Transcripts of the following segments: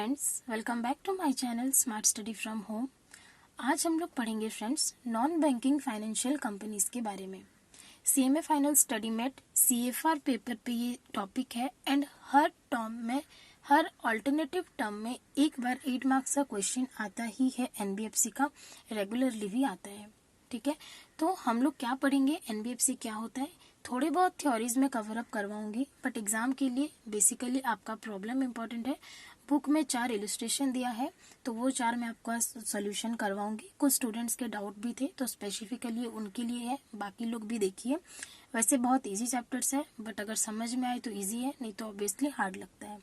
Friends, welcome back to my channel smart study from home. आज हम लोग पढ़ेंगे friends non banking financial companies के बारे में। CMA final study mate CFR paper पे ये टॉपिक है एंड हर टर्म में हर ऑल्टरनेटिव टर्म में एक बार 8 मार्क्स का क्वेश्चन आता ही है। एनबीएफसी का रेगुलरली भी आता है। ठीक है, तो हम लोग क्या पढ़ेंगे, एनबीएफसी क्या होता है, थोड़े बहुत थ्योरीज में कवर अप करवाऊंगी, बट एग्जाम के लिए बेसिकली आपका प्रॉब्लम इंपॉर्टेंट है। बुक में 4 इलस्ट्रेशन दिया है, तो वो 4 मैं आपका सोल्यूशन करवाऊंगी। कुछ स्टूडेंट्स के डाउट भी थे, तो स्पेसिफिकली उनके लिए है, बाकी लोग भी देखिए। वैसे बहुत इजी चैप्टर्स है, बट अगर समझ में आए तो इजी है, नहीं तो ऑब्वियसली हार्ड लगता है।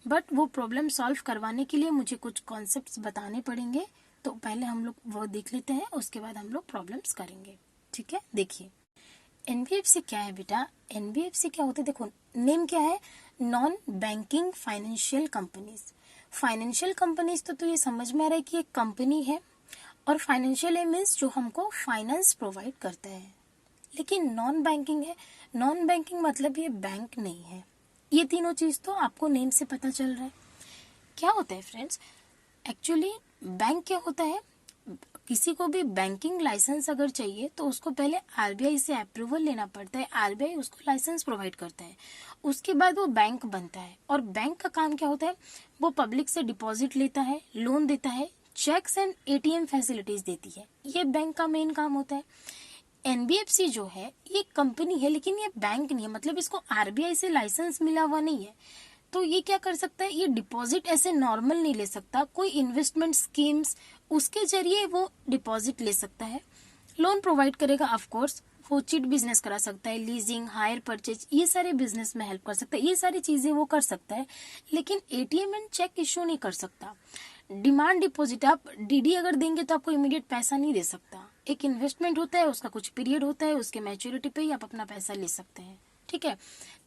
बट वो प्रॉब्लम सॉल्व करवाने के लिए मुझे कुछ कॉन्सेप्ट्स बताने पड़ेंगे, तो पहले हम लोग वो देख लेते हैं, उसके बाद हम लोग प्रॉब्लम्स करेंगे। ठीक है, देखिए एनबीएफसी क्या है बेटा। एनबीएफसी क्या होता है, देखो नेम क्या है, non banking financial companies. Financial companies तो ये समझ में आ रहा है कि एक कंपनी है, और फाइनेंशियल मीन्स जो हमको फाइनेंस प्रोवाइड करता है। लेकिन नॉन बैंकिंग है, नॉन बैंकिंग मतलब ये बैंक नहीं है। ये तीनों चीज तो आपको नेम से पता चल रहा है। क्या होता है फ्रेंड्स, एक्चुअली बैंक क्या होता है, किसी को भी बैंकिंग लाइसेंस अगर चाहिए तो उसको पहले आरबीआई से अप्रूवल लेना पड़ता है। आरबीआई उसको लाइसेंस प्रोवाइड करता है, उसके बाद वो बैंक बनता है। और बैंक का काम क्या होता है, वो पब्लिक से डिपॉजिट लेता है, लोन देता है, चेक्स एंड एटीएम फैसिलिटीज देती है। ये बैंक का मेन काम होता है। एनबीएफसी जो है ये कंपनी है, लेकिन ये बैंक नहीं है, मतलब इसको आरबीआई से लाइसेंस मिला हुआ नहीं है। तो ये क्या कर सकता है, ये डिपॉजिट ऐसे नॉर्मल नहीं ले सकता, कोई इन्वेस्टमेंट स्कीम्स उसके जरिए वो डिपॉजिट ले सकता है। लोन प्रोवाइड करेगा, ऑफ कोर्स वो चिट बिजनेस करा सकता है, लीजिंग, हायर परचेज, ये सारे बिजनेस में हेल्प कर सकता है, ये सारी चीजें वो कर सकता है। लेकिन एटीएम एंड चेक इश्यू नहीं कर सकता। डिमांड डिपॉजिट, आप डीडी अगर देंगे तो आपको इमीडिएट पैसा नहीं दे सकता। एक इन्वेस्टमेंट होता है, उसका कुछ पीरियड होता है, उसके मैच्योरिटी पे ही आप अपना पैसा ले सकते हैं। ठीक है,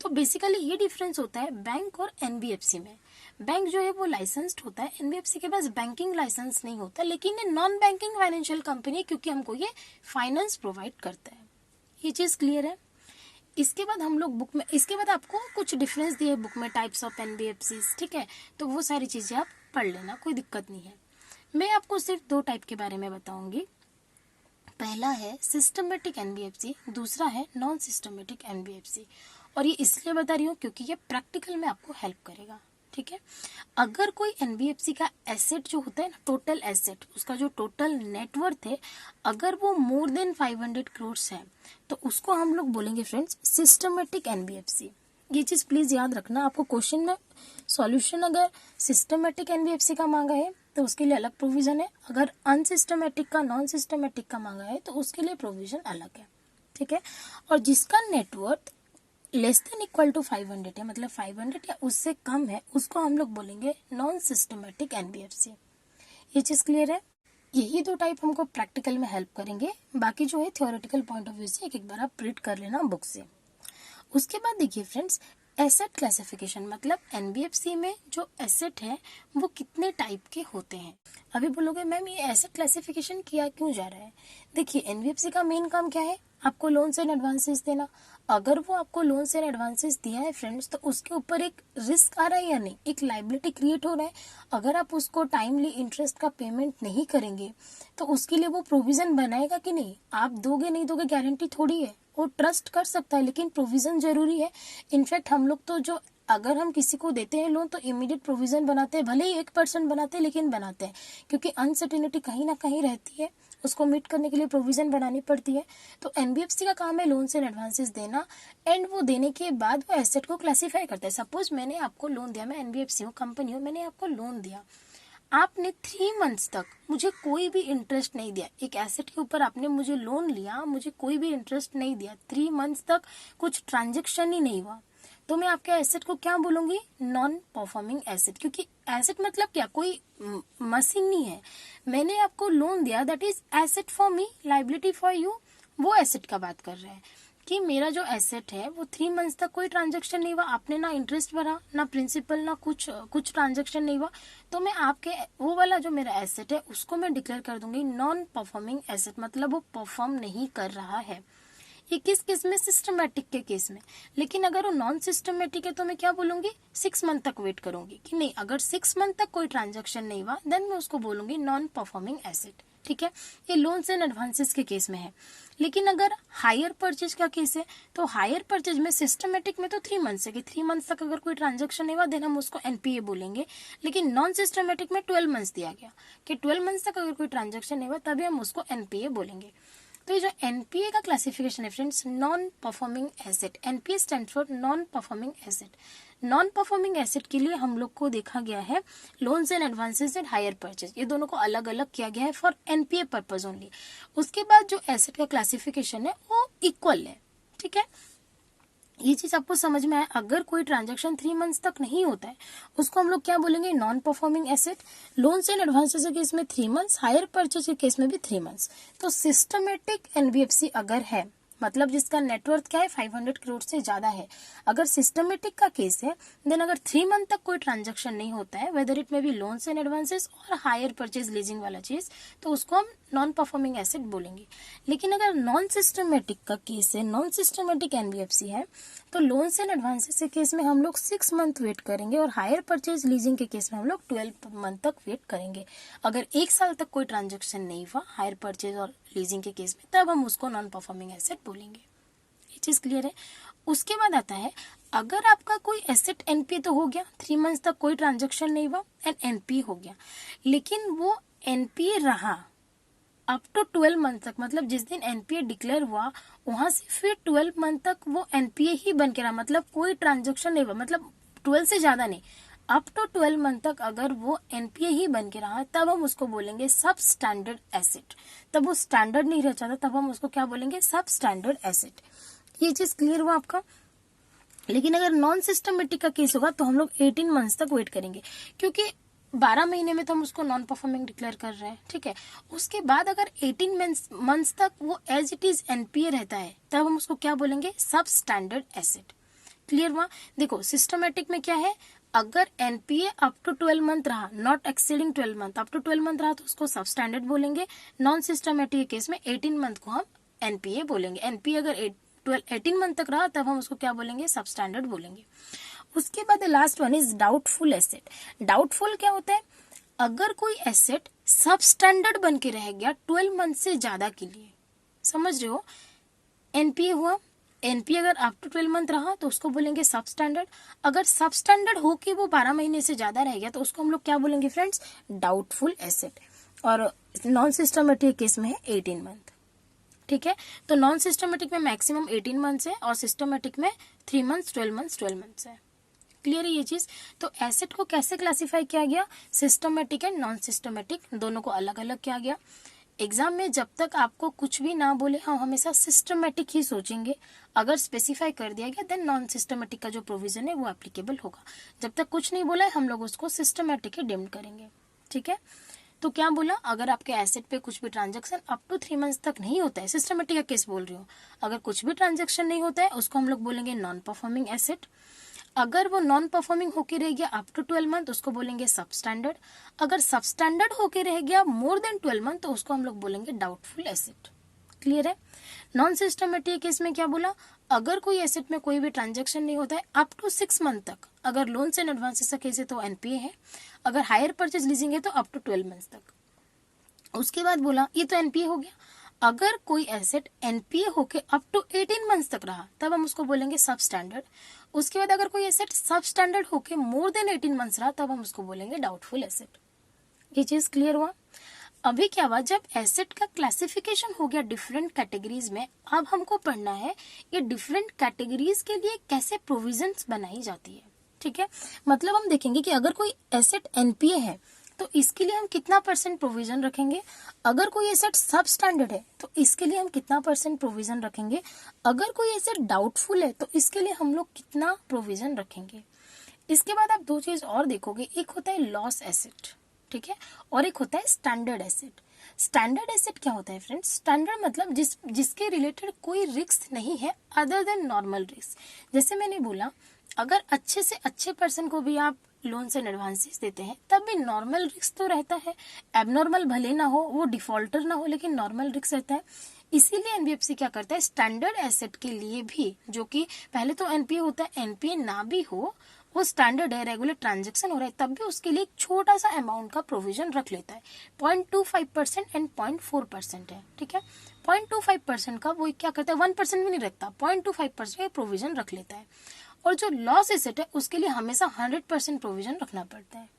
तो बेसिकली ये डिफरेंस होता है बैंक और एनबीएफसी में। बैंक जो है वो लाइसेंस्ड होता है, एनबीएफसी के पास बैंकिंग लाइसेंस नहीं होता, लेकिन ये नॉन बैंकिंग फाइनेंशियल कंपनी है, क्योंकि हमको ये फाइनेंस प्रोवाइड करता है। ये चीज क्लियर है। इसके बाद हम लोग बुक में, इसके बाद आपको कुछ डिफरेंस दिए बुक में, टाइप्स ऑफ एनबीएफसी। ठीक है, तो वो सारी चीजें आप पढ़ लेना, कोई दिक्कत नहीं है। मैं आपको सिर्फ 2 टाइप के बारे में बताऊंगी। पहला है सिस्टमेटिक एनबीएफसी, दूसरा है नॉन सिस्टमेटिक एनबीएफसी। और ये इसलिए बता रही हूँ क्योंकि ये प्रैक्टिकल में आपको हेल्प करेगा। ठीक है, अगर कोई एनबीएफसी का एसेट जो होता है ना, टोटल एसेट, उसका जो टोटल नेटवर्थ है, अगर वो मोर देन 500 करोड़ है, तो उसको हम लोग बोलेंगे फ्रेंड्स सिस्टमेटिक एनबीएफसी। ये चीज प्लीज याद रखना। आपको क्वेश्चन में सॉल्यूशन अगर सिस्टमेटिक एनबीएफसी का मांगा है तो उसके लिए अलग प्रोविजन है, अगर अनसिस्टमेटिक का, नॉन सिस्टमेटिक का मांगा है तो उसके लिए प्रोविजन अलग है। ठीक है, और जिसका net worth less than equal to 500 है, मतलब 500 या उससे कम है, उसको हम लोग बोलेंगे नॉन सिस्टमेटिक एनबीएफसी। ये चीज क्लियर है। यही 2 टाइप हमको प्रैक्टिकल में हेल्प करेंगे, बाकी जो है थ्योरेटिकल पॉइंट ऑफ व्यू से एक बार आप रीड कर लेना बुक से। उसके बाद देखिए फ्रेंड्स, एसेट क्लासिफिकेशन, मतलब एनबीएफसी में जो एसेट है वो कितने टाइप के होते हैं। अभी बोलोगे मैम ये एसेट क्लासिफिकेशन किया क्यों जा रहा है। देखिए एनबीएफसी का मेन काम क्या है, आपको लोन्स एंड एडवांसेस देना। अगर वो आपको लोन्स एंड एडवांसेस दिया है फ्रेंड्स, तो उसके ऊपर एक रिस्क आ रहा है या नहीं, एक लाइबिलिटी क्रिएट हो रहा है। अगर आप उसको टाइमली इंटरेस्ट का पेमेंट नहीं करेंगे तो उसके लिए वो प्रोविजन बनाएगा कि नहीं। आप दोगे नहीं दोगे गारंटी थोड़ी है, वो ट्रस्ट कर सकता है, लेकिन प्रोविजन जरूरी है। इनफैक्ट हम लोग तो जो, अगर हम किसी को देते हैं लोन तो इमीडिएट प्रोविजन बनाते हैं, भले ही 1% बनाते हैं, लेकिन बनाते हैं, क्योंकि अनसर्टेनिटी कहीं ना कहीं रहती है, उसको मीट करने के लिए प्रोविजन बनानी पड़ती है। तो एनबीएफसी का काम है लोन से एडवांसेस देना, एंड वो देने के बाद वो एसेट को क्लासीफाई करता है। सपोज मैंने आपको लोन दिया, मैं एनबीएफसी हूँ, कंपनी हूँ, मैंने आपको लोन दिया, आपने 3 मंथ्स तक मुझे कोई भी इंटरेस्ट नहीं दिया। एक एसेट के ऊपर आपने मुझे लोन लिया, मुझे कोई भी इंटरेस्ट नहीं दिया, 3 मंथ्स तक कुछ ट्रांजेक्शन ही नहीं हुआ, तो मैं आपके एसेट को क्या बोलूंगी, नॉन परफॉर्मिंग एसेट। क्योंकि एसेट मतलब क्या, कोई मशीन नहीं है, मैंने आपको लोन दिया, that is asset for me, liability for you. वो एसेट का बात कर रहे हैं कि मेरा जो एसेट है वो 3 मंथ्स तक कोई ट्रांजेक्शन नहीं हुआ, आपने ना इंटरेस्ट भरा, ना प्रिंसिपल, ना कुछ ट्रांजेक्शन नहीं हुआ, तो मैं आपके वो वाला जो मेरा एसेट है उसको मैं डिक्लेयर कर दूंगी नॉन परफॉर्मिंग एसेट, मतलब वो परफॉर्म नहीं कर रहा है। ये किस केस में? सिस्टमेटिक के केस में। लेकिन अगर वो नॉन सिस्टमेटिक है तो मैं क्या बोलूंगी? 6 मंथ तक वेट करूंगी कि नहीं, अगर 6 मंथ तक कोई ट्रांजेक्शन नहीं हुआ देन मैं उसको बोलूंगी नॉन परफॉर्मिंग एसेट। ठीक है, ये लोन्स एंड एडवांसेस के केस में है। लेकिन अगर हायर परचेज का केस है तो हायर परचेज में सिस्टमेटिक में तो 3 मंथ्स है कि 3 मंथ्स तक अगर कोई ट्रांजेक्शन नहीं हुआ देन हम उसको एनपीए बोलेंगे। लेकिन नॉन सिस्टमेटिक में 12 मंथ्स दिया गया कि 12 मंथ्स तक अगर कोई ट्रांजेक्शन नहीं हुआ तभी हम उसको एनपीए बोलेंगे। तो ये जो एनपीए का क्लासिफिकेशन है friends, non performing asset, NPA stand for non performing asset. Non performing asset के लिए हम लोग को देखा गया है loans and advances and hire purchase, ये दोनों को अलग अलग किया गया है फॉर एनपीए पर्पज ओनली। उसके बाद जो एसेट का क्लासिफिकेशन है वो इक्वल है। ठीक है, ये चीज आपको समझ में आए। अगर कोई ट्रांजैक्शन 3 मंथ्स तक नहीं होता है उसको हम लोग क्या बोलेंगे? Non performing asset. Loans and advances के केस में 3 मंथ्स, हायर परचेज के केस में भी 3 मंथ्स। तो सिस्टमेटिक एनबीएफसी अगर है, मतलब जिसका नेटवर्थ क्या है 500 करोड़ से ज्यादा है, अगर सिस्टमेटिक का केस है देन अगर 3 मंथ तक कोई ट्रांजैक्शन नहीं होता है, वेदर इट में बी लोन्स एंड एडवांसेस और हायर परचेज लीजिंग वाला चीज, तो उसको हम नॉन परफॉर्मिंग एसेट बोलेंगे। लेकिन अगर नॉन सिस्टमेटिक का केस है, नॉन सिस्टमेटिक एनबीएफसी है, तो लोन्स एंड एडवांसेस के केस में हम लोग 6 मंथ वेट करेंगे और हायर परचेज लीजिंग के केस में हम लोग 12 मंथ तक वेट करेंगे। अगर 1 साल तक कोई ट्रांजैक्शन नहीं हुआ हायर परचेज और लीजिंग के केस में तब हम उसको नॉन परफॉर्मिंग एसेट बोलेंगे। ये चीज क्लियर है। उसके बाद आता है, अगर आपका कोई एसेट एनपीए तो हो गया, 3 मंथ्स तक कोई ट्रांजैक्शन नहीं हुआ एंड एनपीए हो गया, लेकिन वो एनपीए रहा अप टू 12 मंथ तक, मतलब जिस दिन एनपीए डिक्लेयर हुआ वहां से फिर 12 मंथ तक वो एनपीए ही बन के रहा, मतलब कोई ट्रांजैक्शन नहीं हुआ, मतलब 12 से ज्यादा नहीं, अप टू 12 मंथ तक अगर वो एनपीए ही बन के रहा तब हम उसको बोलेंगे सब स्टैंडर्ड एसेट। तब वो स्टैंडर्ड नहीं रह जाता तब हम उसको क्या बोलेंगे? सब स्टैंडर्ड एसेट। ये चीज क्लियर हुआ आपका। लेकिन अगर नॉन सिस्टमेटिक का केस होगा तो हम लोग 18 मंथ्स तक वेट करेंगे, क्योंकि 12 महीने में तो हम उसको नॉन परफॉर्मिंग डिक्लेयर कर रहे हैं। ठीक है, उसके बाद अगर 18 मंथ्स तक वो एज इट इज एनपीए रहता है तब हम उसको क्या बोलेंगे? सब स्टैंडर्ड एसेट। क्लियर हुआ। देखो सिस्टमेटिक में क्या है, अगर एनपीए अप टू 12 मंथ रहा, not exceeding 12 month, up to 12 month रहा तो उसको सब स्टैंडर्ड बोलेंगे। नॉन सिस्टमेटिक केस में 18 मंथ को हम एनपीए बोलेंगे। एनपीए अगर 18 मंथ तक रहा तब हम उसको क्या बोलेंगे? सब स्टैंडर्ड बोलेंगे। उसके बाद last one is doubtful asset. Doubtful क्या होता है? अगर कोई एसेट सब स्टैंडर्ड बन के रह गया 12 मंथ से ज्यादा के लिए, समझ रहे हो, एनपीए हुआ, एनपीए अगर अप टू 12 मंथ रहा तो उसको बोलेंगे सब स्टैंडर्ड। अगर सब स्टैंडर्ड होके वो 12 महीने से ज्यादा रह गया तो उसको हम लोग क्या बोलेंगे फ्रेंड्स? Doubtful asset. और नॉन सिस्टमेटिक केस में है 18 मंथ। ठीक है, तो नॉन सिस्टमेटिक में मैक्सिमम 18 मंथ्स है और सिस्टमेटिक में 3 मंथ्स, 12 मंथ्स, 12 मंथ्स है। क्लियर है ये चीज। तो एसेट को कैसे क्लासिफाई किया गया? सिस्टमेटिक एंड नॉन सिस्टमेटिक दोनों को अलग अलग किया गया। एग्जाम में जब तक आपको कुछ भी ना बोले हम हमेशा सिस्टमेटिक ही सोचेंगे। अगर स्पेसिफाई कर दिया गया देन नॉन सिस्टमेटिक का जो प्रोविजन है वो एप्लीकेबल होगा। जब तक कुछ नहीं बोला है हम लोग उसको सिस्टमेटिक ही डिम्ड करेंगे। ठीक है, तो क्या बोला, अगर आपके एसेट पे कुछ भी ट्रांजैक्शन अप टू 3 मंथ्स तक नहीं होता है, सिस्टमेटिक का केस बोल रही हूँ, अगर कुछ भी ट्रांजैक्शन नहीं होता है उसको हम लोग बोलेंगे नॉन परफॉर्मिंग एसेट। अगर वो नॉन परफॉर्मिंग होके रह गया अप टू 12 मंथ उसको बोलेंगे सब स्टैंडर्ड। अगर सब स्टैंडर्ड होके रह गया मोर देन 12 मंथ तो उसको हम लोग बोलेंगे डाउटफुल एसेट। क्लियर है। नॉन सिस्टमेटिक केस में क्या बोला, अगर कोई एसेट में कोई भी ट्रांजैक्शन नहीं होता है अप टू 6 मंथ तक, अगर लोन्स एंड एडवांसेस का केस है तो एनपीए है, अगर हायर परचेज लीजिंग है तो अप टू 12 मंथ तक। उसके बाद बोला ये तो एनपीए हो गया, अगर कोई एसेट एनपीए होके अप टू 18 मंथ्स तक रहा तब हम उसको बोलेंगे सब स्टैंडर्ड। उसके बाद अगर कोई एसेट सब स्टैंडर्ड होके मोर देन 18 मंथ्स रहा तब हम उसको बोलेंगे डाउटफुल एसेट। ये चीज क्लियर हुआ। अभी क्या हुआ, जब एसेट का क्लासिफिकेशन हो गया डिफरेंट कैटेगरीज में, अब हमको पढ़ना है ये डिफरेंट कैटेगरीज के लिए कैसे प्रोविजंस बनाई जाती है। ठीक है, मतलब हम देखेंगे कि अगर कोई एसेट एनपीए है तो इसके लिए हम कितना % प्रोविजन रखेंगे, अगर कोई एसेट सब स्टैंडर्ड है तो इसके लिए हम कितना % प्रोविजन रखेंगे, अगर कोई एसेट डाउटफुल है तो इसके लिए हम लोग कितना प्रोविजन रखेंगे। इसके बाद आप 2 चीज और देखोगे, एक होता है लॉस एसेट, ठीक है, और एक होता है स्टैंडर्ड एसेट। स्टैंडर्ड एसेट क्या होता है फ्रेंड्स? स्टैंडर्ड मतलब जिसके रिलेटेड कोई रिस्क नहीं है अदर देन नॉर्मल रिस्क। जैसे मैंने बोला अगर अच्छे से अच्छे पर्सन को भी आप लोन्स एंड एडवांसेस देते हैं तब भी नॉर्मल रिस्क तो रहता है, एबनॉर्मल भले ना हो, वो डिफॉल्टर ना हो लेकिन नॉर्मल रिस्क रहता है। इसीलिए एनबीएफसी क्या करता है, स्टैंडर्ड एसेट के लिए भी, जो कि पहले तो एनपीए होता है, एनपीए ना भी हो, वो स्टैंडर्ड है, रेगुलर ट्रांजैक्शन हो रहा है, तब भी उसके लिए एक छोटा सा अमाउंट का प्रोविजन रख लेता है। 0.25% एंड 0.4% है, ठीक है। 0.25% का वो क्या करता है, 1% भी नहीं रखता, 0.25% का प्रोविजन रख लेता है। और जो लॉस एसेट है उसके लिए हमेशा 100% प्रोविजन रखना पड़ता है।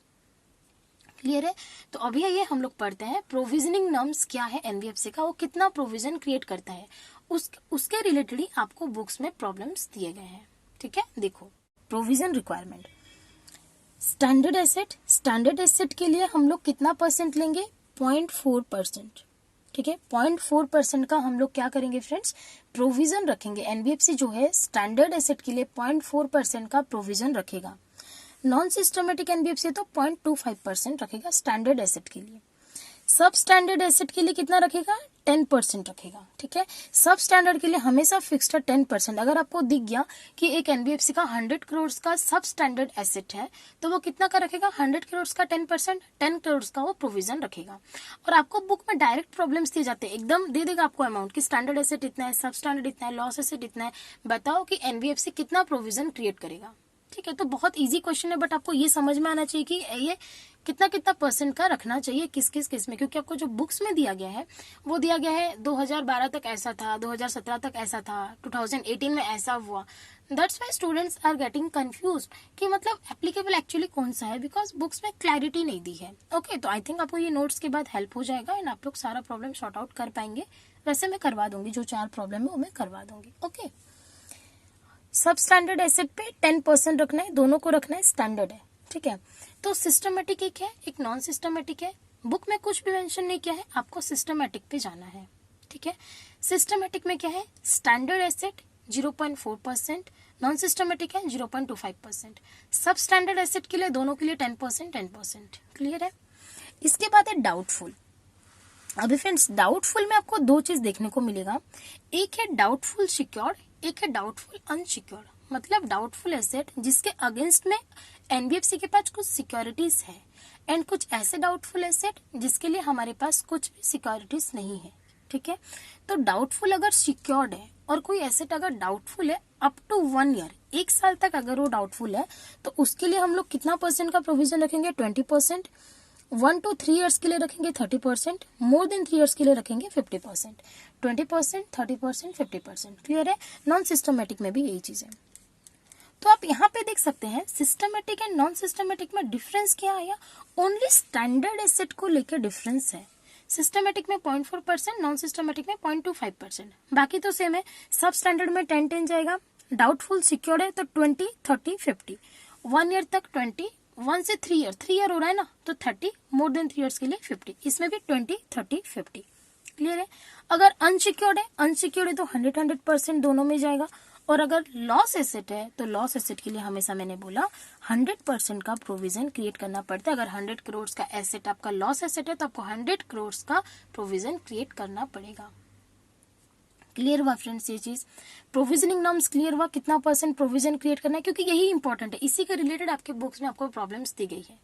क्लियर है। तो अभी ये हम लोग पढ़ते हैं प्रोविजनिंग नॉर्म्स क्या है एनबीएफसी का, वो कितना प्रोविजन क्रिएट करता है, उसके रिलेटेड ही आपको बुक्स में प्रॉब्लम्स दिए गए हैं, ठीक है। देखो, प्रोविजन रिक्वायरमेंट, स्टैंडर्ड एसेट के लिए हम लोग कितना परसेंट लेंगे, 0.4%, ठीक है। 0.4% का हम लोग क्या करेंगे फ्रेंड्स, प्रोविजन रखेंगे। एनबीएफसी जो है स्टैंडर्ड एसेट के लिए 0.4% का प्रोविजन रखेगा। नॉन सिस्टमेटिक एनबीएफसी तो 0.25% रखेगा स्टैंडर्ड एसेट के लिए। सब स्टैंडर्ड एसेट के लिए कितना रखेगा, 10% रखेगा, ठीक है। सब स्टैंडर्ड के लिए हमेशा फिक्स्ड 10%। अगर आपको दिख गया कि एक एनबीएफसी का 100 करोड़ का सब स्टैंडर्ड एसेट है, तो वो कितना का रखेगा, 100 करोड़ का 10%, 10 करोड़ का वो प्रोविजन रखेगा। और आपको बुक में डायरेक्ट प्रॉब्लम्स दिए जाते हैं, एकदम दे देगा आपको अमाउंट कि स्टैंडर्ड एसेट इतना है, सब स्टैंडर्ड इतना है, लॉस एसेट इतना है, बताओ कि एनबीएफसी कितना प्रोविजन क्रिएट करेगा, ठीक है। तो बहुत इजी क्वेश्चन है, बट आपको ये समझ में आना चाहिए कि ये कितना कितना परसेंट का रखना चाहिए किस किस केस में, क्योंकि आपको जो बुक्स में दिया गया है वो दिया गया है 2012 तक ऐसा था, 2017 तक ऐसा था, 2018 में ऐसा हुआ। That's why students are getting confuse कि मतलब एप्लीकेबल एक्चुअली कौन सा है, बिकॉज बुक्स में क्लैरिटी नहीं दी है। ओके, तो आई थिंक आपको ये नोट्स के बाद हेल्प हो जाएगा एंड आप लोग सारा प्रॉब्लम सॉर्ट आउट कर पाएंगे। वैसे मैं करवा दूंगी, जो 4 प्रॉब्लम है वो मैं करवा दूंगी। ओके, सब स्टैंडर्ड एसेट पे 10% रखना है, दोनों को रखना है, स्टैंडर्ड है, ठीक है। तो सिस्टमेटिक एक है, एक नॉन सिस्टमेटिक है। बुक में कुछ भी मेंशन नहीं किया है, आपको सिस्टमेटिक पे जाना है, ठीक है। सिस्टमेटिक में क्या है, स्टैंडर्ड एसेट 0.4%, नॉन सिस्टमेटिक है 0.25%। सब स्टैंडर्ड एसेट के लिए दोनों के लिए 10%। क्लियर है। इसके बाद है डाउटफुल। अभी फ्रेंड्स, डाउटफुल में आपको 2 चीज देखने को मिलेगा, एक है डाउटफुल सिक्योर्ड, एक है डाउटफुल अनसिक्योर्ड। मतलब डाउटफुल एसेट जिसके अगेंस्ट में एनबीएफसी के पास कुछ सिक्योरिटीज है, एंड कुछ ऐसे डाउटफुल एसेट जिसके लिए हमारे पास कुछ भी सिक्योरिटीज नहीं है, ठीक है। तो डाउटफुल अगर सिक्योर्ड है और कोई एसेट अगर डाउटफुल है अप टू 1 ईयर, 1 साल तक अगर वो डाउटफुल है, तो उसके लिए हम लोग कितना परसेंट का प्रोविजन रखेंगे, 20%। 1 to 3 ईयर्स के लिए रखेंगे 30%, मोर देन 3 ईयर्स के लिए रखेंगे 50%। 20%, 30%, 50%। क्लियर है। नॉन सिस्टमेटिक में भी यही चीज है। तो आप यहाँ पे देख सकते हैं सिस्टमेटिक एंड नॉन सिस्टमेटिक में डिफरेंस क्या आया, ओनली स्टैंडर्ड एसेट को लेकर डिफरेंस है। सिस्टमेटिक में 0.4%, नॉन सिस्टमेटिक में 0.25%, बाकी तो सेम है। सब स्टैंडर्ड में 10-10 जाएगा, डाउटफुल सिक्योर्ड है तो 20, 30, 50, 1 ईयर तक 20, 1 से 3 ईयर, 3 ईयर हो रहा है ना, तो 30, मोर देन 3 ईयर्स के लिए 50, इसमें भी 20, 30, 50। क्लियर है। अगर अनसिक्योर्ड है तो 100% दोनों में जाएगा। और अगर लॉस एसेट है तो लॉस एसेट के लिए हमेशा मैंने बोला 100% का प्रोविजन क्रिएट करना पड़ता है। अगर 100 करोड़ का एसेट आपका लॉस एसेट है तो आपको 100 करोड़ का प्रोविजन क्रिएट करना पड़ेगा। क्लियर हुआ फ्रेंड्स ये चीज, प्रोविजनिंग नॉर्म्स क्लियर हुआ, कितना परसेंट प्रोविजन क्रिएट करना है, क्योंकि यही इंपॉर्टेंट है, इसी के रिलेटेड आपके बुक्स में आपको प्रॉब्लम्स दी गई है,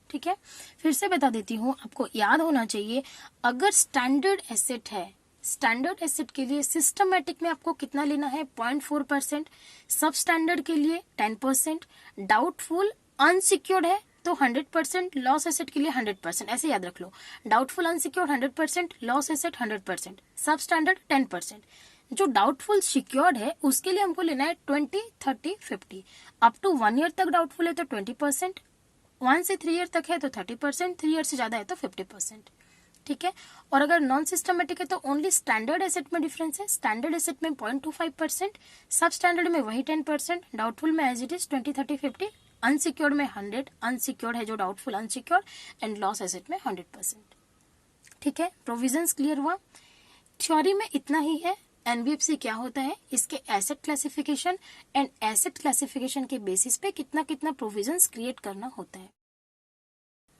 ठीक है। फिर से बता देती हूँ, आपको याद होना चाहिए, अगर स्टैंडर्ड एसेट है, स्टैंडर्ड एसेट के लिए सिस्टमेटिक में आपको कितना लेना है, 0.4%, सब स्टैंडर्ड के लिए 10%, डाउटफुल अनसिक्योर्ड है तो 100%, लॉस एसेट के लिए 100%, ऐसे याद रख लो। डाउटफुल अनसिक्योर्ड 100%, लॉस एसेट 100%, सब स्टैंडर्ड 10%। जो डाउटफुल सिक्योर्ड है उसके लिए हमको लेना है 20, 30, 50। अप टू 1 ईयर तक डाउटफुल है तो 20%, 1 से 3 ईयर तक है तो 30%, 3 ईयर से ज्यादा है तो 50%, ठीक है। और अगर नॉन सिस्टमेटिक है तो ओनली स्टैंडर्ड एसेट में डिफरेंस है, स्टैंडर्ड एसेट में 0.25%, सब स्टैंडर्ड में वही 10%, डाउटफुल में एज इट इज 20, 30, 50, अनसिक्योर्ड में 100, अनसिक्योर्ड है जो doubtful unsecured, and loss asset में 100%, ठीक है। प्रोविजंस क्लियर हुआ। थ्योरी में इतना ही है, एनबीएफसी क्या होता है, इसके asset classification and asset classification के बेसिस पे कितना कितना प्रोविजंस क्रिएट करना होता है,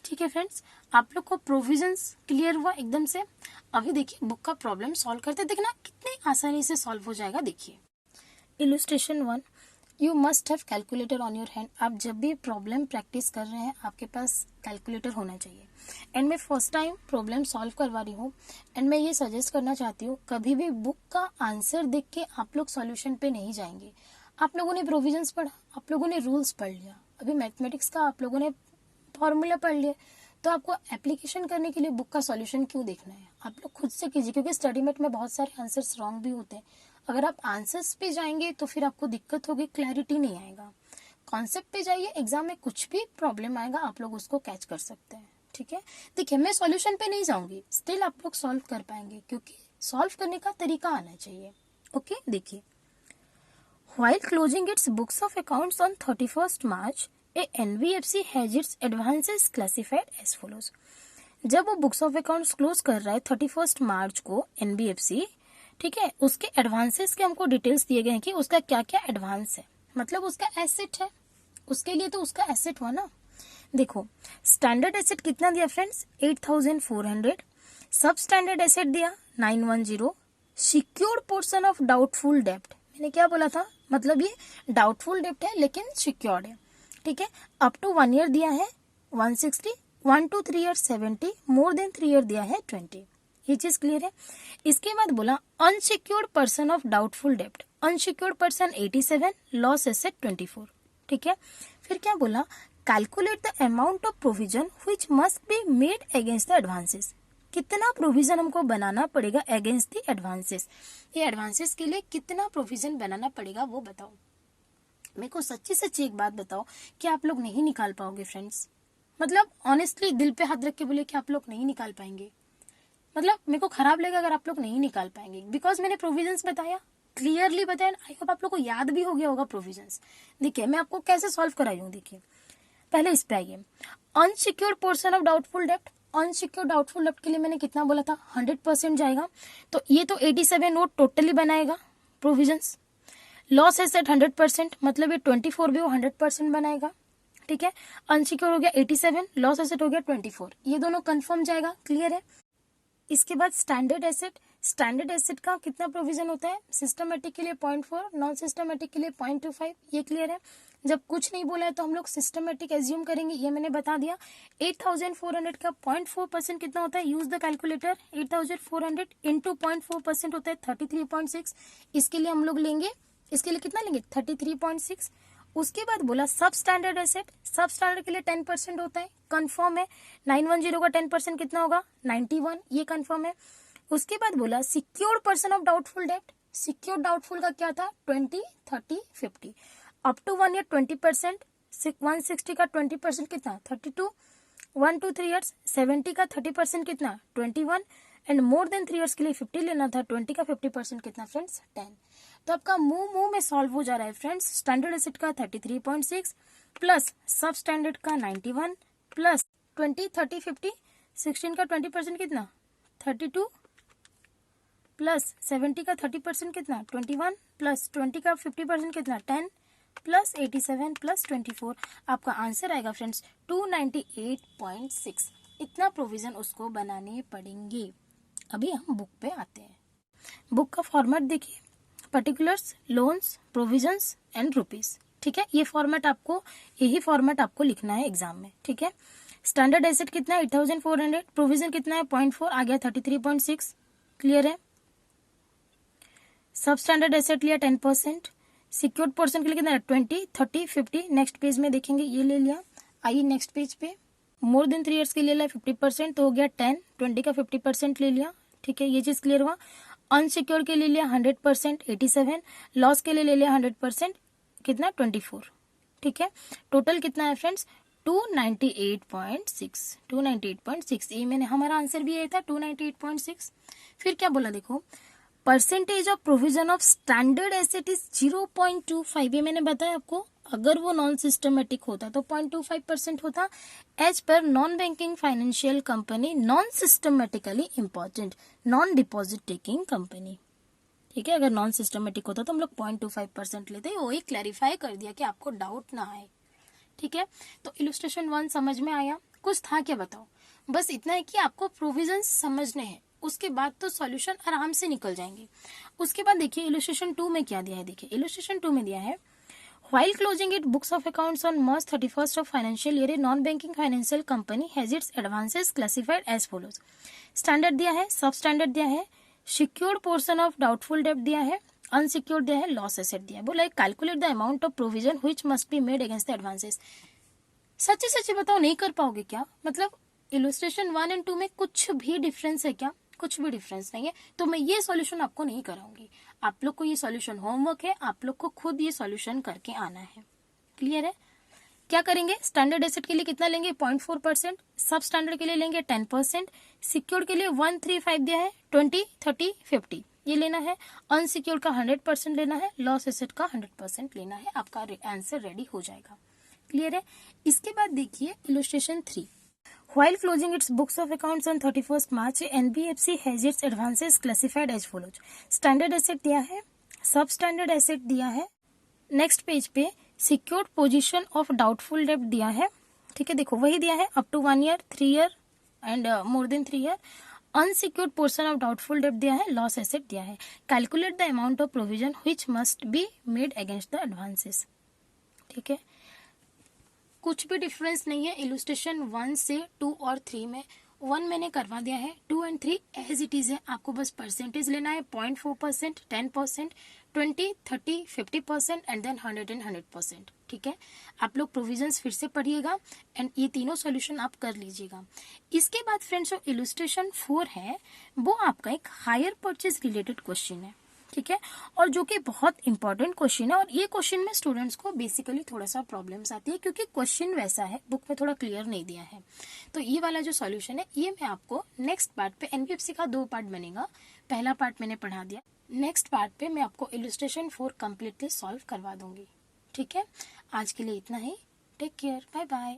ठीक है फ्रेंड्स। आप लोग को प्रोविजंस क्लियर हुआ एकदम से। अभी देखिए बुक का प्रॉब्लम सॉल्व करते, देखना कितने आसानी से सॉल्व हो जाएगा। देखिए illustration 1, you must have calculator on your hand. आप जब भी प्रॉब्लम प्रैक्टिस कर रहे हैं आपके पास कैलकुलेटर होना चाहिए। एंड मैं फर्स्ट टाइम प्रॉब्लम सॉल्व करवा रही हूँ एंड मैं ये सजेस्ट करना चाहती हूँ, कभी भी बुक का आंसर देख के आप लोग सॉल्यूशन पे नहीं जाएंगे। आप लोगों ने प्रोविजंस पढ़ा, आप लोगों ने रूल्स पढ़ लिया, अभी मैथमेटिक्स का आप लोगों ने फॉर्मूला पढ़ लिया, तो आपको एप्लीकेशन करने के लिए बुक का सॉल्यूशन क्यों देखना है? आप लोग खुद से कीजिए, क्योंकि स्टडी मेट में बहुत सारे आंसर्स रॉन्ग भी होते हैं। अगर आप आंसर्स पे जाएंगे तो फिर आपको दिक्कत होगी, क्लैरिटी नहीं आएगा। कॉन्सेप्ट पे जाइए, एग्जाम में कुछ भी प्रॉब्लम आएगा आप लोग उसको कैच कर सकते हैं। ठीक है, देखिए मैं सॉल्यूशन पे नहीं जाऊंगी, स्टिल आप लोग सॉल्व कर पाएंगे, क्योंकि सॉल्व करने का तरीका आना चाहिए। ओके, देखिए, while closing its books of accounts on 31st March, a NBFC has its advances classified as follows। जब वो बुक्स ऑफ अकाउंट्स क्लोज कर रहा है 31 मार्च को NBFC, ठीक है, उसके एडवांसेस के हमको डिटेल्स दिए गए हैं कि उसका क्या क्या एडवांस है, मतलब उसका एसेट है, उसके लिए तो उसका एसेट हुआ ना। देखो, स्टैंडर्ड एसेट कितना दिया फ्रेंड्स, 8400, सब स्टैंडर्ड एसेट दिया 910, सिक्योर्ड पोर्शन ऑफ डाउटफुल डेब्ट, मैंने क्या बोला था, मतलब ये डाउटफुल डेब्ट है लेकिन सिक्योर्ड है। ठीक है, अप टू 1 ईयर दिया है 160, 1 to 3 year 70, more than 3 year दिया है 20। ये चीज क्लियर है। इसके बाद बोला अनसिक्योर्ड पर्सन ऑफ डाउटफुल डेब्ट, अनसिक्योर्ड पर्सन 87, लॉस एसेट 24। ठीक है, फिर क्या बोला, calculate the amount of provision which must be made against the advances, कितना प्रोविजन हमको बनाना पड़ेगा अगेंस्ट द एडवांसेस, ये एडवांसेस के लिए कितना प्रोविजन बनाना पड़ेगा वो बताओ। मेरे को सच्ची सच्ची एक बात बताओ कि आप लोग नहीं निकाल पाओगे फ्रेंड्स, मतलब ऑनेस्टली दिल पे हाथ रख के बोले कि आप लोग नहीं निकाल पाएंगे, मतलब मेरे को खराब लगेगा अगर आप लोग नहीं निकाल पाएंगे, बिकॉज मैंने प्रोविजंस बताया, क्लियरली बताया, आई होप आप लोग को याद भी हो गया होगा प्रोविजंस। देखिए मैं आपको कैसे सॉल्व कराई हूँ, देखिए पहले इस पे आइए, अनसिक्योर्ड पोर्शन ऑफ डाउटफुल डेब्ट, अनसिक्योर्ड डाउटफुल डेब्ट के लिए मैंने कितना बोला था, 100% जाएगा, तो ये तो 87 नोट टोटली बनाएगा प्रोविजंस। लॉस एसेट 100%, मतलब ये 24 भी वो 100% बनाएगा। ठीक है, अनसिक्योर हो गया 87, लॉस एसेट हो गया 24, ये दोनों कंफर्म जाएगा, क्लियर है। इसके बाद स्टैंडर्ड एसेट, स्टैंडर्ड एसेट का कितना प्रोविजन होता है, सिस्टमेटिक के लिए 0.4, नॉन सिस्टमेटिक के लिए 0.25, ये क्लियर है। जब कुछ नहीं बोला है तो हम लोग सिस्टमेटिक एज्यूम करेंगे, ये मैंने बता दिया। 8400 का 0.4% कितना होता है, यूज द कैलकुलेटर, 8400 इंटू 0.4% होता है 33.6, इसके लिए हम लोग लेंगे, इसके लिए कितना लेंगे 33.6। उसके बाद बोला सब स्टैंडर्ड एसेट, सब स्टैंडर्ड के लिए 10% होता है, कंफर्म है। 910 का 10% कितना होगा 91, ये कंफर्म है। उसके बाद बोला सिक्योर्ड पर्सन ऑफ डाउटफुल डेब्ट, सिक्योर्ड डाउटफुल का क्या था 20, 30, 50, अप टू 1 ईयर 20%, 160 का 20% कितना 32, 1 to 3 ईयर्स 70 का 30% कितना 21, एंड मोर देन 3 ईयर्स के लिए 50 लेना था, 20 का 50% कितना फ्रेंड्स 10। तो आपका मुंह में सॉल्व हो जा रहा है फ्रेंड्स, स्टैंडर्ड एसेट का 33.6 प्लस सब स्टैंडर्ड का 91 प्लस 20, 30, 50, 16 का 20% कितना 32 प्लस 70 का 30% कितना 21 प्लस 20 का 50% कितना 10 प्लस 87 प्लस 24, आपका आंसर आएगा फ्रेंड्स 298.6। इतना प्रोविजन उसको बनाने पड़ेंगे। अभी हम बुक पे आते हैं। बुक का फॉर्मेट देखिए, particulars, loans, provisions and rupees. ठीक है, ये फॉर्मेट आपको, यही फॉर्मेट आपको लिखना है एग्जाम में। ठीक है, स्टैंडर्ड एसेट कितना है 8400, प्रोविजन कितना है 0.4, आ गया 33.6, क्लियर है। सब स्टैंडर्ड एसेट लिया 10%, सिक्योर्ड पोर्शन के लिए कितना है 20, 30, 50, नेक्स्ट पेज में देखेंगे, ये ले लिया। आइए नेक्स्ट पेज पे, मोर देन 3 ईयर्स के लिए लिया 50%, तो हो गया 10, 20 का 50% ले लिया। ठीक है, ये चीज क्लियर हुआ। अनसिक्योर के लिए लिया 100%, 87, लॉस के लिए ले लिया 100%, कितना 24। ठीक है, टोटल कितना है फ्रेंड्स 298.6, 298.6, ये मैंने, हमारा आंसर भी ये था 298.6। फिर क्या बोला देखो, percentage of provision of standard asset is 0.25, ये मैंने बताया आपको, अगर वो नॉन सिस्टमेटिक होता तो 0.25% होता, as per non banking financial company, non systematically important, non deposit taking company. ठीक है, अगर नॉन सिस्टमेटिक होता तो हम लोग 0.25% लेते, वही क्लैरिफाई कर दिया कि आपको डाउट ना आए। ठीक है, तो इलस्ट्रेशन 1 समझ में आया, कुछ था क्या बताओ, बस इतना है कि आपको प्रोविजन समझने हैं, उसके बाद तो सॉल्यूशन आराम से निकल जाएंगे। उसके बाद देखिए इलस्ट्रेशन 2 में क्या दिया है, देखिए इलस्ट्रेशन 2 में दिया है While closing its books of accounts on March 31st of financial year, a non-banking financial company has its advances classified as follows. Standard दिया है, सब स्टैंडर्ड दिया है, सिक्योर्ड पोर्शन ऑफ डाउटफुल डेब्ट दिया है, अनसिक्योर्ड दिया है, लॉस एसेट दिया है। बोला calculate the amount of provision which must be made against the advances. सच्ची सच्ची बताओ, नहीं कर पाओगे क्या? मतलब इलस्ट्रेशन 1 एंड 2 में कुछ भी डिफरेंस है क्या? कुछ भी डिफरेंस नहीं है। तो मैं ये सॉल्यूशन आपको नहीं कराऊंगी। आप लोग को ये सॉल्यूशन होमवर्क है, आप लोग को खुद ये सॉल्यूशन करके आना है। क्लियर है? क्या करेंगे? स्टैंडर्ड एसेट के लिए कितना लेंगे? 0.4%, सब स्टैंडर्ड के लिए लेंगे 10%, सिक्योर्ड के लिए 135 दिया है, 20, 30, 50 ये लेना है, अनसिक्योर्ड का 100% लेना है, लॉस एसेट का 100% लेना है। आपका आंसर रेडी हो जाएगा। क्लियर है? इसके बाद देखिए illustration 3। While closing its books of accounts on 31st March, NBFC has its advances classified as follows. Standard asset दिया है, सब स्टैंडर्ड एसेट दिया है, नेक्स्ट पेज पे सिक्योर्ड पोजीशन ऑफ डाउटफुल डेब्ट दिया है। ठीक है, देखो वही दिया है, up to 1 year, 3 year and more than 3 year. Unsecured portion of doubtful डेब्ट दिया है, लॉस एसेट दिया है। Calculate the amount of provision which must be made against the advances. ठीक है, कुछ भी डिफरेंस नहीं है इलस्ट्रेशन 1 से 2 और 3 में। 1 मैंने करवा दिया है, 2 एंड 3 एज इट इज है। आपको बस परसेंटेज लेना है, 0.4%, 10%, 20, 30, 50% एंड देन 100 एंड 100%। ठीक है, आप लोग प्रोविजंस फिर से पढ़िएगा एंड ये तीनों सॉल्यूशन आप कर लीजिएगा। इसके बाद फ्रेंड्स जो इलस्ट्रेशन 4 है वो आपका एक हायर परचेज रिलेटेड क्वेश्चन है। ठीक है, और जो कि बहुत इंपॉर्टेंट क्वेश्चन है, और ये क्वेश्चन में स्टूडेंट्स को बेसिकली थोड़ा सा प्रॉब्लम्स आती है क्योंकि क्वेश्चन वैसा है, बुक में थोड़ा क्लियर नहीं दिया है। तो ये वाला जो सॉल्यूशन है ये मैं आपको नेक्स्ट पार्ट पे, एनबीएफसी का 2 पार्ट बनेगा, पहला पार्ट मैंने पढ़ा दिया, नेक्स्ट पार्ट पे मैं आपको इलस्ट्रेशन 4 कम्प्लीटली सॉल्व करवा दूंगी। ठीक है, आज के लिए इतना ही। Take care, bye bye.